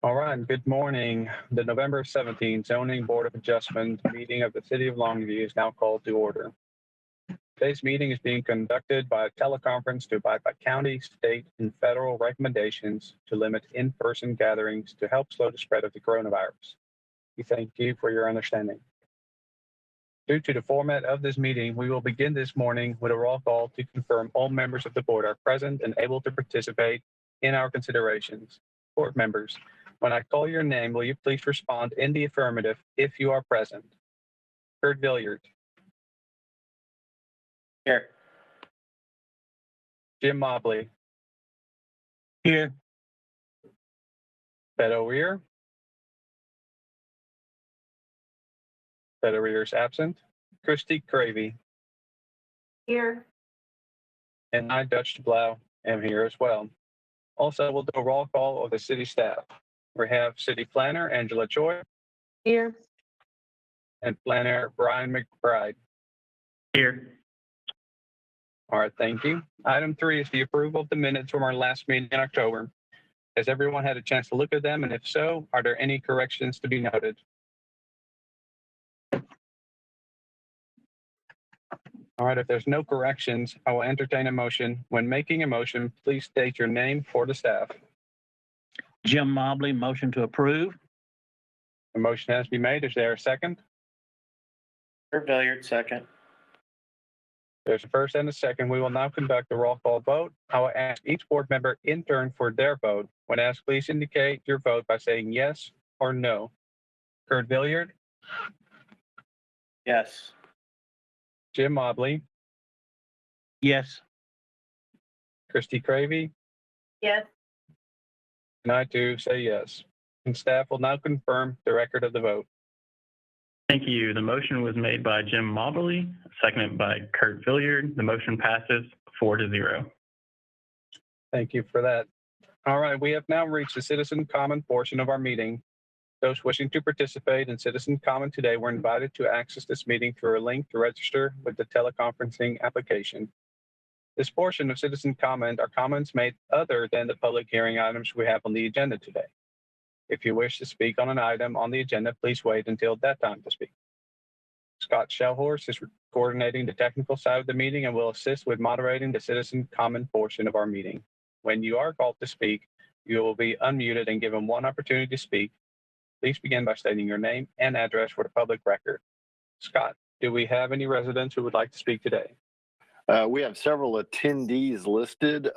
All right, good morning. The November 17th Zoning Board of Adjustment meeting of the City of Longview is now called to order. Today's meeting is being conducted by a teleconference to abide by county, state, and federal recommendations to limit in-person gatherings to help slow the spread of the coronavirus. We thank you for your understanding. Due to the format of this meeting, we will begin this morning with a roll call to confirm all members of the board are present and able to participate in our considerations. Board members, when I call your name, will you please respond in the affirmative if you are present? Kurt Villiard. Here. Jim Mobley. Here. Beto Weir. Beto Weir is absent. Christy Cravey. Here. And I, Dutch Blau, am here as well. Also, we'll do a roll call of the city staff. We have City Planner Angela Choi. Here. And Planner Brian McBride. Here. All right, thank you. Item 3 is the approval of the minutes from our last meeting in October. Has everyone had a chance to look at them? And if so, are there any corrections to be noted? All right, if there's no corrections, I will entertain a motion. When making a motion, please state your name for the staff. Jim Mobley, motion to approve. The motion has been made. Is there a second? Kurt Villiard, second. There's a first and a second. We will now conduct a roll call vote. I will ask each board member in turn for their vote. When asked, please indicate your vote by saying yes or no. Kurt Villiard, Yes. Jim Mobley, Yes. Christy Cravey, Yes. and I too say yes. And staff will now confirm the record of the vote. Thank you. The motion was made by Jim Mobley, seconded by Kurt Villiard. The motion passes 4-0. Thank you for that. All right, we have now reached the citizen comment portion of our meeting. Those wishing to participate in citizen comment today were invited to access this meeting through a link to register with the teleconferencing application. This portion of citizen comment are comments made other than the public hearing items we have on the agenda today. If you wish to speak on an item on the agenda, please wait until that time to speak. Scott Shellhorse is coordinating the technical side of the meeting and will assist with moderating the citizen comment portion of our meeting. When you are called to speak, you will be unmuted and given one opportunity to speak. Please begin by stating your name and address for the public record. Scott, do we have any residents who would like to speak today? We have several attendees listed.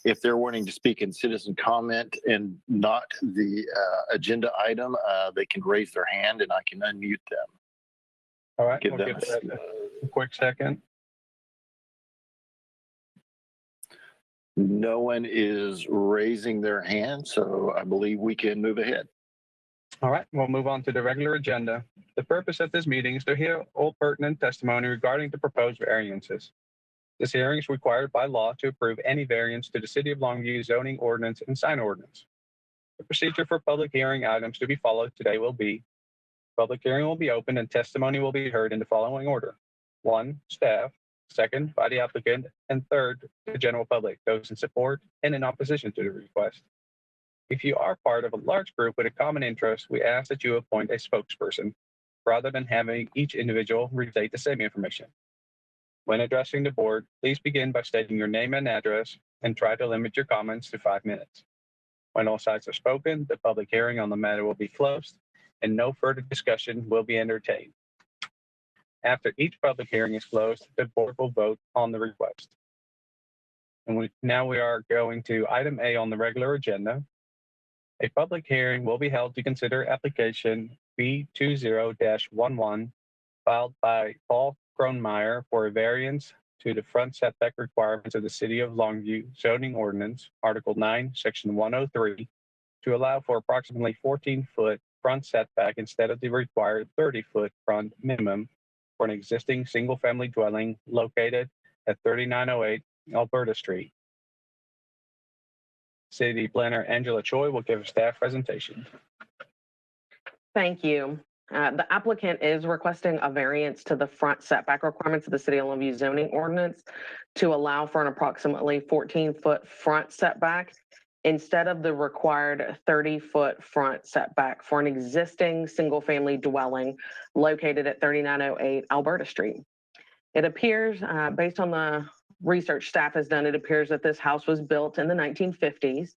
If they're wanting to speak in citizen comment and not the agenda item, they can raise their hand and I can unmute them. All right, Give we'll them give that a quick second. No one is raising their hand, so I believe we can move ahead. All right, we'll move on to the regular agenda. The purpose of this meeting is to hear all pertinent testimony regarding the proposed variances. This hearing is required by law to approve any variance to the City of Longview zoning ordinance and sign ordinance. The procedure for public hearing items to be followed today will be: public hearing will be open and testimony will be heard in the following order. 1, staff; second, by the applicant; and third, the general public, those in support and in opposition to the request. If you are part of a large group with a common interest, we ask that you appoint a spokesperson rather than having each individual restate the same information. When addressing the board, please begin by stating your name and address and try to limit your comments to 5 minutes. When all sides are spoken, the public hearing on the matter will be closed and no further discussion will be entertained. After each public hearing is closed, the board will vote on the request. And now we are going to item A on the regular agenda. A public hearing will be held to consider application B20-11 filed by Paul Cronemeyer for a variance to the front setback requirements of the City of Longview zoning ordinance, Article 9, Section 103, to allow for approximately 14-foot front setback instead of the required 30-foot front minimum for an existing single-family dwelling located at 3908 Alberta Street. City Planner Angela Choi will give a staff presentation. Thank you. The applicant is requesting a variance to the front setback requirements of the City of Longview zoning ordinance to allow for an approximately 14-foot front setback instead of the required 30-foot front setback for an existing single-family dwelling located at 3908 Alberta Street. It appears, based on the research staff has done, it appears that this house was built in the 1950s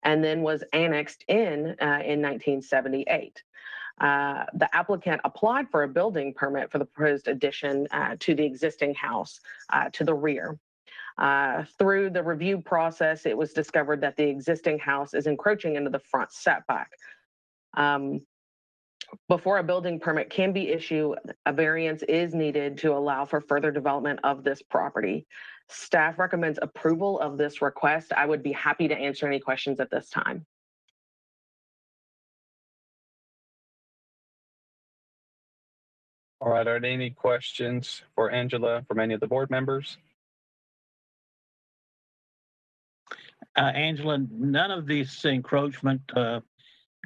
and then was annexed in 1978. The applicant applied for a building permit for the proposed addition to the existing house to the rear. Through the review process, it was discovered that the existing house is encroaching into the front setback. Before a building permit can be issued, a variance is needed to allow for further development of this property. Staff recommends approval of this request. I would be happy to answer any questions at this time. All right, are there any questions for Angela from any of the board members? Angela, none of this encroachment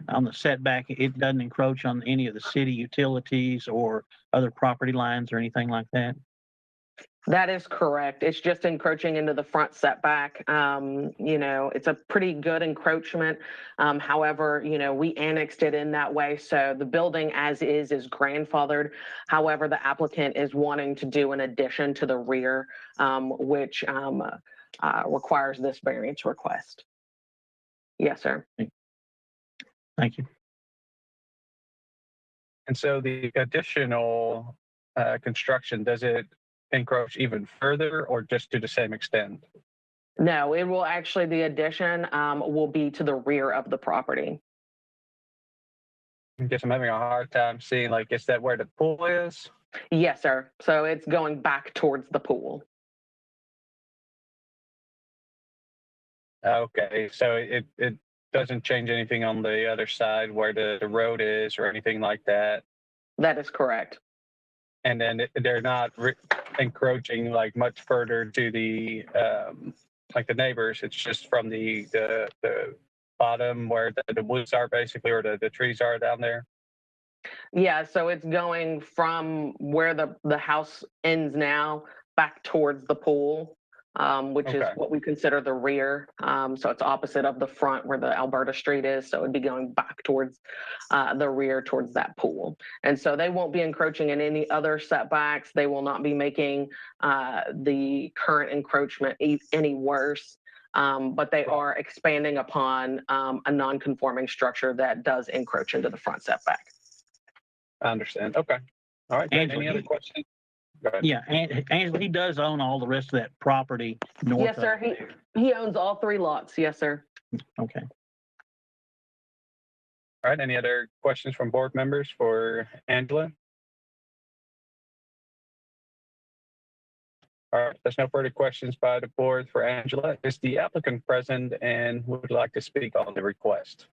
on the setback, it doesn't encroach on any of the city utilities or other property lines or anything like that? That is correct. It's just encroaching into the front setback. It's a pretty good encroachment. However, we annexed it in that way. So the building as is grandfathered. However, the applicant is wanting to do an addition to the rear, which requires this variance request. Yes, sir. Thank you. And so the additional construction, does it encroach even further or just to the same extent? No, it will actually, the addition will be to the rear of the property. I guess I'm having a hard time seeing, like, is that where the pool is? Yes, sir. So it's going back towards the pool. Okay, so it doesn't change anything on the other side where the road is or anything like that? That is correct. And then they're not encroaching like much further to the like the neighbors. It's just from the bottom where the woods are basically, or the trees are down there. Yeah, so it's going from where the house ends now back towards the pool, which is Okay. what we consider the rear. So it's opposite of the front where the Alberta Street is. So it'd be going back towards the rear, towards that pool. And so they won't be encroaching in any other setbacks. They will not be making the current encroachment any worse. But they are expanding upon a non-conforming structure that does encroach into the front setback. I understand. Okay. All right. Great. Any other questions? Go ahead. Yeah, and Angela, he does own all the rest of that property north Yes, sir. of there. He owns all 3 lots. Yes, sir. Okay. All right. Any other questions from board members for Angela? All right. There's no further questions by the board for Angela. Is the applicant present and would like to speak on the request?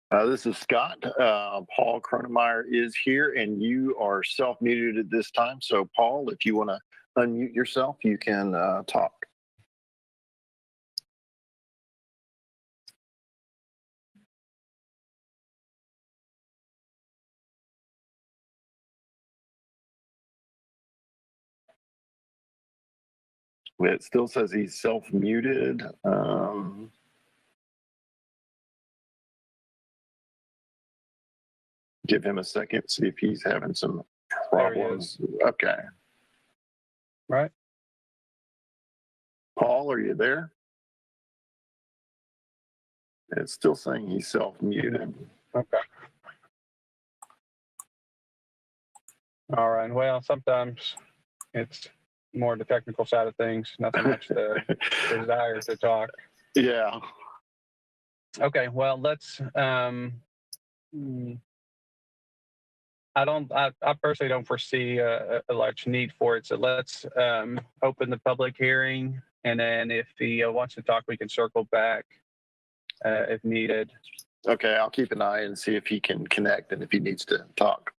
This is Scott. Paul Cronemeyer is here, and you are self-muted at this time. So, Paul, if you want to unmute yourself, you can talk. It still says he's self-muted. Give him a second, see if he's having some There he problems. Okay. Right. Paul, are you there? It's still saying he's self-muted. Okay. All right. Well, sometimes it's more the technical side of things, not so much the desire to talk. Yeah. Okay. Well, let's, I personally don't foresee a large need for it. So let's open the public hearing. And then if he wants to talk, we can circle back if needed. Okay, I'll keep an eye and see if he can connect and if he needs to talk.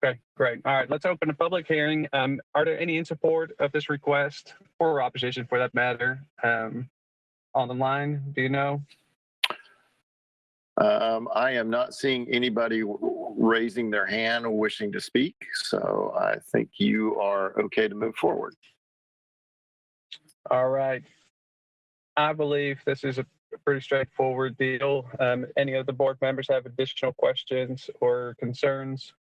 Okay, great. All right, let's open the public hearing. Are there any in support of this request or opposition for that matter on the line? Do you know? I am not seeing anybody raising their hand or wishing to speak, so I think you are okay to move forward. All right. I believe this is a pretty straightforward deal. Any of the board members have additional questions or concerns?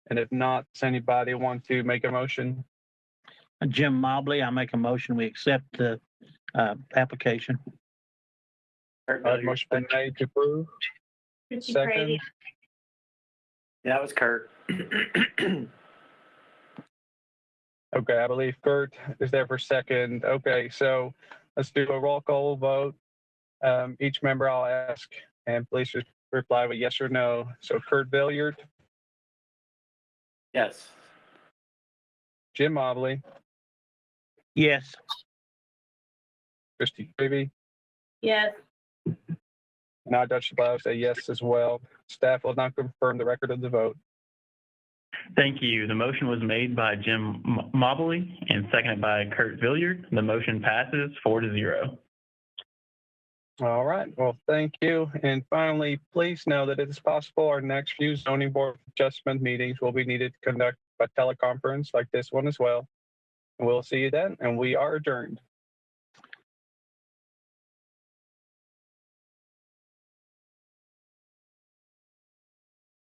And if not, does anybody want to make a motion? Jim Mobley, I make a motion, we accept the application. Motion been made to approve. Second. Yeah, that was Kurt. Okay, I believe Kurt is there for second. Okay, so let's do a roll call vote. Each member I'll ask, and please just reply with yes or no. So Kurt Villiard, Yes. Jim Mobley, Yes. Christy Creevy, Yes. and I, Dutch Blau, say yes as well. Staff will now confirm the record of the vote. Thank you. The motion was made by Jim Mobley and seconded by Kurt Villiard. The motion passes 4-0. All right, well, thank you. And finally, please know that it is possible our next few zoning board adjustment meetings will be needed to conduct by teleconference like this one as well. And we'll see you then, and we are adjourned.